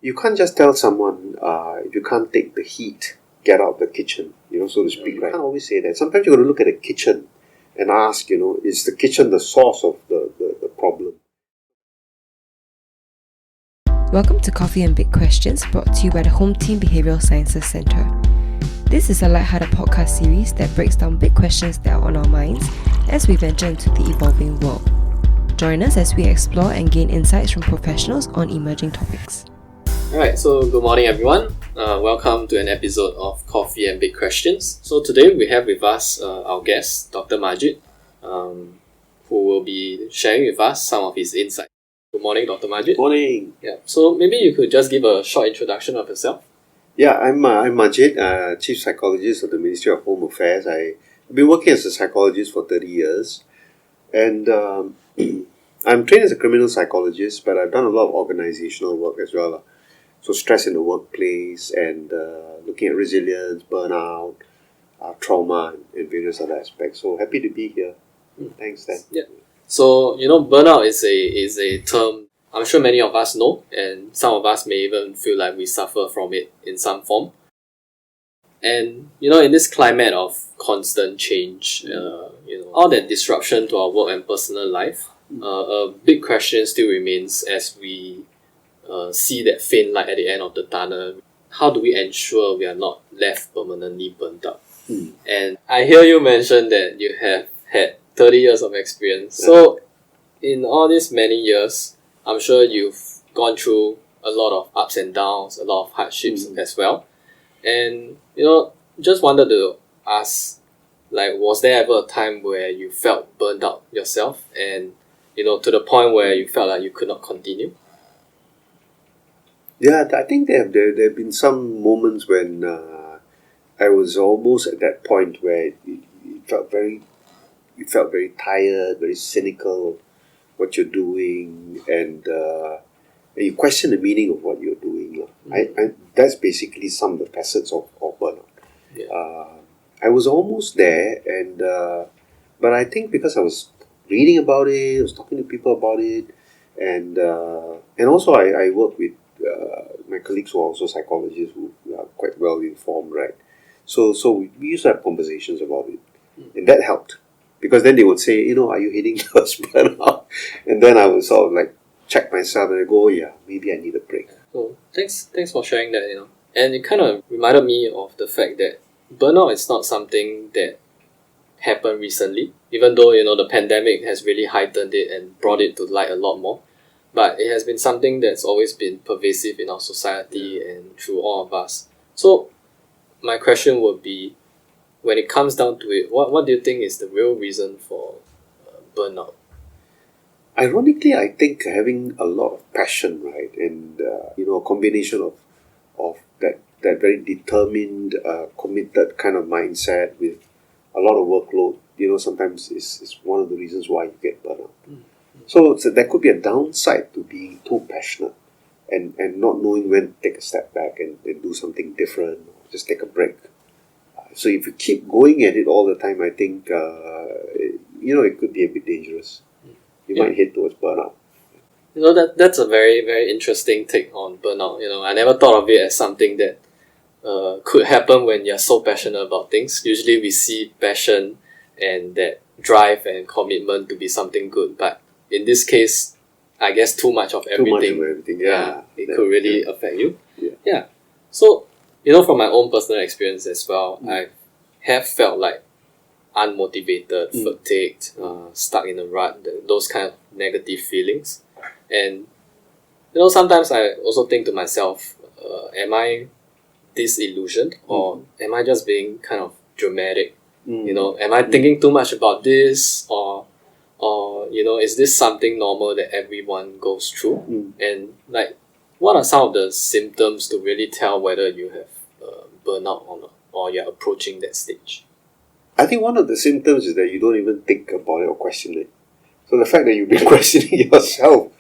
You can't just tell someone, if you can't take the heat, get out of the kitchen, so to speak. Right? You can't always say that. Sometimes you've got to look at the kitchen and ask, is the kitchen the source of the problem? Welcome to Coffee and Big Questions, brought to you by the Home Team Behavioural Sciences Centre. This is a lighthearted podcast series that breaks down big questions that are on our minds as we venture into the evolving world. Join us as we explore and gain insights from professionals on emerging topics. Alright, so good morning everyone. Welcome to an episode of Coffee and Big Questions. So today we have with us our guest, Dr. Majeed, who will be sharing with us some of his insights. Good morning, Dr. Majeed. Morning. Yeah. So maybe you could just give a short introduction of yourself. Yeah, I'm Majeed, Chief Psychologist of the Ministry of Home Affairs. I've been working as a psychologist for 30 years. And I'm trained as a criminal psychologist, but I've done a lot of organizational work as well. So stress in the workplace and looking at resilience, burnout, trauma, and various other aspects. So happy to be here. Thanks, Dan. Yeah. So, burnout is a term I'm sure many of us know, and some of us may even feel like we suffer from it in some form. And, in this climate of constant change, all that disruption to our work and personal life, a big question still remains as we see that faint light at the end of the tunnel. How do we ensure we are not left permanently burnt out? And I hear you mention that you have had 30 years of experience. So in all these many years, I'm sure you've gone through a lot of ups and downs, a lot of hardships as well. And, just wanted to ask, was there ever a time where you felt burnt out yourself and, to the point where you felt like you could not continue? Yeah, I think there have been some moments when I was almost at that point where you felt very tired, very cynical of what you're doing, and you question the meaning of what you're doing. That's basically some of the facets of burnout. Yeah. I was almost there, but I think because I was reading about it, I was talking to people about it, and also I work with my colleagues who are also psychologists who are quite well informed, right? So we used to have conversations about it, and that helped, because then they would say, are you hitting towards burnout? And then I would sort of check myself and I go, oh yeah, maybe I need a break. So thanks for sharing that. And it kind of reminded me of the fact that burnout is not something that happened recently, even though the pandemic has really heightened it and brought it to light a lot more. But it has been something that's always been pervasive in our society and through all of us. So my question would be, when it comes down to it, what do you think is the real reason for burnout? Ironically, I think having a lot of passion, right, and a combination of that very determined, committed kind of mindset with a lot of workload, sometimes is one of the reasons why you get burnout. So there could be a downside to being too passionate and not knowing when to take a step back and do something different, or just take a break. So if you keep going at it all the time, I think it could be a bit dangerous. You might head towards burnout. That's a very, very interesting take on burnout. I never thought of it as something that could happen when you're so passionate about things. Usually we see passion and that drive and commitment to be something good, but in this case, I guess too much of everything. It could really affect you. Yeah. So, from my own personal experience as well, I have felt like unmotivated, fatigued, stuck in a rut, those kind of negative feelings. And, sometimes I also think to myself, am I disillusioned, or am I just being kind of dramatic? Am I thinking too much about this, or is this something normal that everyone goes through? And what are some of the symptoms to really tell whether you have burnout or not, or you're approaching that stage? I think one of the symptoms is that you don't even think about it or question it. So the fact that you've been questioning yourself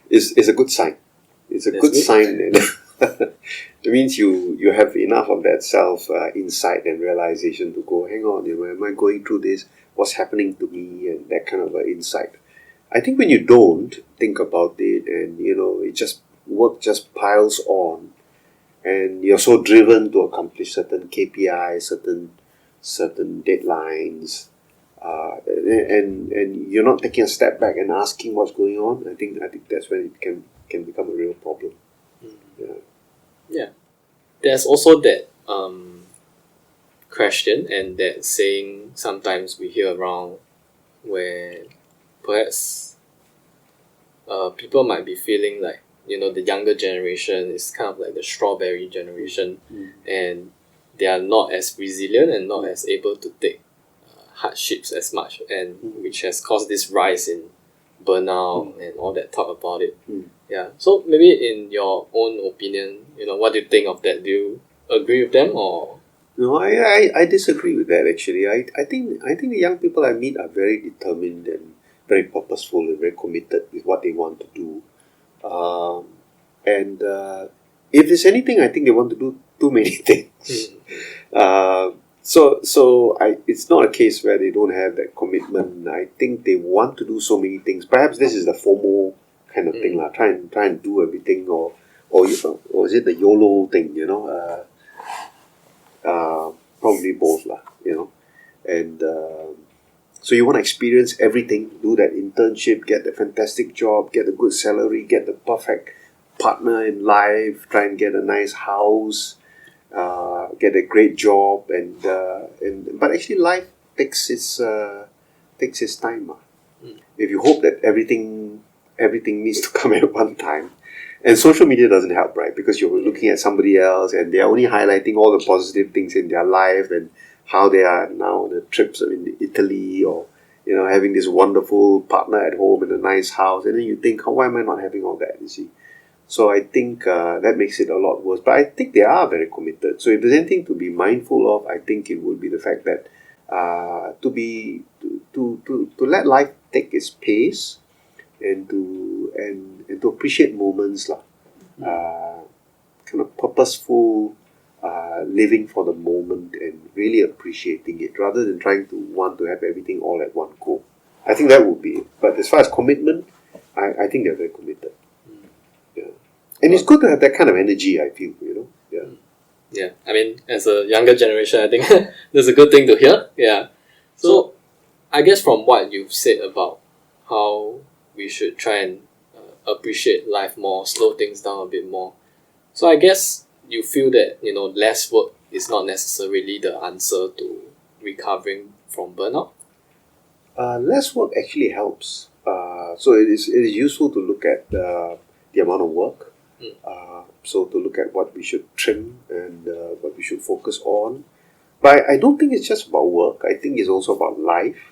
is a good sign. It's a good sign. It means you have enough of that self insight and realization to go, hang on, am I going through this? What's happening to me? And that kind of insight. I think when you don't think about it and, work just piles on, and you're so driven to accomplish certain KPIs, certain deadlines, and you're not taking a step back and asking what's going on. I think that's when it can become a real problem. Yeah. Yeah. There's also that question and that saying sometimes we hear around where perhaps people might be feeling like, the younger generation is kind of like the strawberry generation, and they are not as resilient and not as able to take hardships as much, and which has caused this rise in burnout and all that talk about it. Yeah. So maybe in your own opinion, what do you think of that? Do you agree with them or? No, I disagree with that actually. I think the young people I meet are very determined and very purposeful and very committed with what they want to do. And if there's anything, I think they want to do too many things. So it's not a case where they don't have that commitment. I think they want to do so many things. Perhaps this is the FOMO kind of thing, try and do everything, or is it the YOLO thing? Probably both, and so you want to experience everything, do that internship, get the fantastic job, get a good salary, get the perfect partner in life, try and get a nice house, get a great job, but actually life takes its time. If you hope that everything needs to come at one time, and social media doesn't help, right? Because you're looking at somebody else and they're only highlighting all the positive things in their life and how they are now on the trips in Italy, or having this wonderful partner at home in a nice house, and then you think, why am I not having all that? You see, so I think that makes it a lot worse. But I think they are very committed. So if there's anything to be mindful of, I think it would be the fact that to let life take its pace, and to appreciate moments, kind of purposeful living for the moment and really appreciating it, rather than trying to want to have everything all at one go. I think that would be it. But as far as commitment, I think they're very committed. Yeah, and it's good to have that kind of energy, I feel. Yeah. Yeah, I mean, as a younger generation, I think that's a good thing to hear. Yeah. So, I guess from what you've said about how we should try and appreciate life more, slow things down a bit more. So I guess you feel that, less work is not necessarily the answer to recovering from burnout? Less work actually helps. So it is useful to look at the amount of work. So to look at what we should trim and what we should focus on. But I don't think it's just about work. I think it's also about life.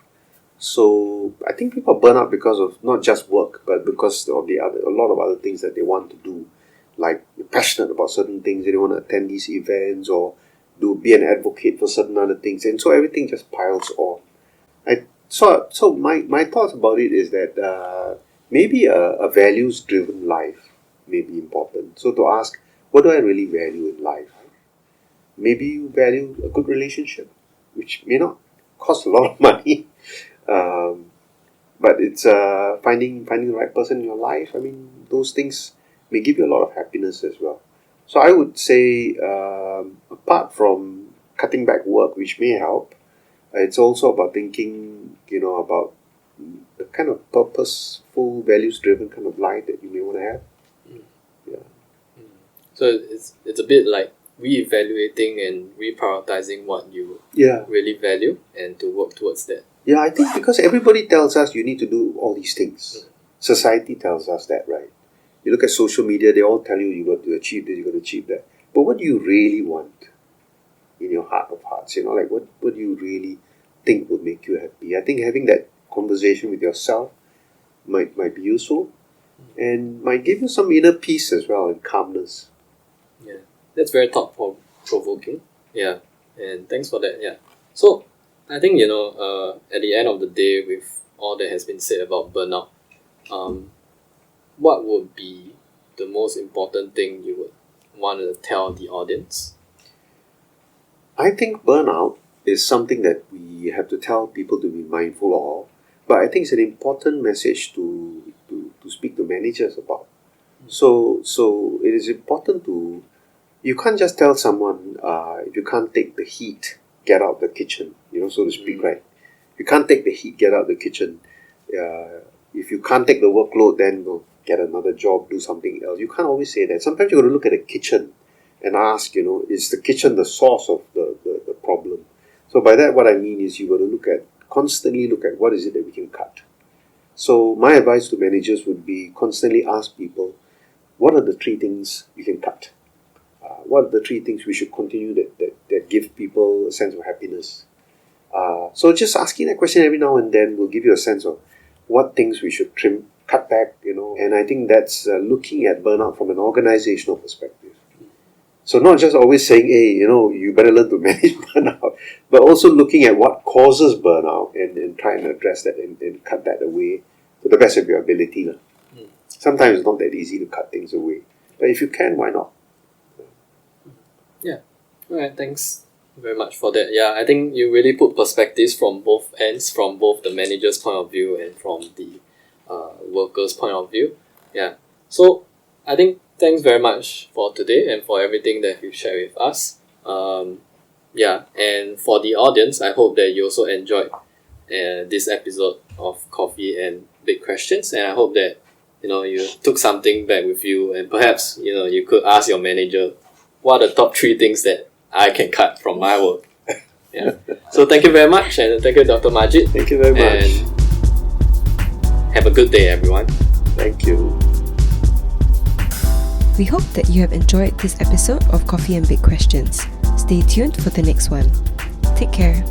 So I think people burn out because of not just work, but because of a lot of other things that they want to do. Like they're passionate about certain things, they want to attend these events or be an advocate for certain other things, and so everything just piles on. So my thoughts about it is that maybe a values driven life may be important. So to ask, what do I really value in life? Maybe you value a good relationship, which may not cost a lot of money. But it's finding the right person in your life. I mean, those things may give you a lot of happiness as well. So I would say, apart from cutting back work, which may help, it's also about thinking, about the kind of purposeful, values-driven kind of life that you may want to have. Yeah. So it's a bit like re-evaluating and reprioritizing what you really value and to work towards that. Yeah, I think because everybody tells us you need to do all these things. Society tells us that, right? You look at social media, they all tell you you got to achieve this, you got to achieve that. But what do you really want in your heart of hearts? Like what do you really think would make you happy? I think having that conversation with yourself might be useful and might give you some inner peace as well and calmness. Yeah, that's very thought-provoking. Yeah, and thanks for that. Yeah. So, I think, at the end of the day, with all that has been said about burnout, what would be the most important thing you would want to tell the audience? I think burnout is something that we have to tell people to be mindful of, but I think it's an important message to speak to managers about. So it is important to you can't just tell someone, if you can't take the heat, get out the kitchen, so to speak, right? If you can't take the heat, get out the kitchen. If you can't take the workload, then go get another job, do something else. You can't always say that. Sometimes you've got to look at the kitchen and ask, is the kitchen the source of the problem? So by that, what I mean is you've got to constantly look at what is it that we can cut. So my advice to managers would be constantly ask people, what are the 3 things you can cut? What are the 3 things we should continue that give people a sense of happiness? So just asking that question every now and then will give you a sense of what things we should cut back, and I think that's looking at burnout from an organizational perspective. So not just always saying, hey, you better learn to manage burnout, but also looking at what causes burnout and trying to address that and cut that away to the best of your ability. Sometimes it's not that easy to cut things away, but if you can, why not? Yeah. Alright, thanks very much for that. Yeah, I think you really put perspectives from both ends, from both the manager's point of view and from the worker's point of view. Yeah. So I think thanks very much for today and for everything that you shared with us. Yeah, and for the audience, I hope that you also enjoyed this episode of Coffee and Big Questions, and I hope that you took something back with you, and perhaps you could ask your manager, what are the top 3 things that I can cut from my work? Yeah. So thank you very much, and thank you, Dr. Majeed. Thank you very much. And have a good day, everyone. Thank you. We hope that you have enjoyed this episode of Coffee and Big Questions. Stay tuned for the next one. Take care.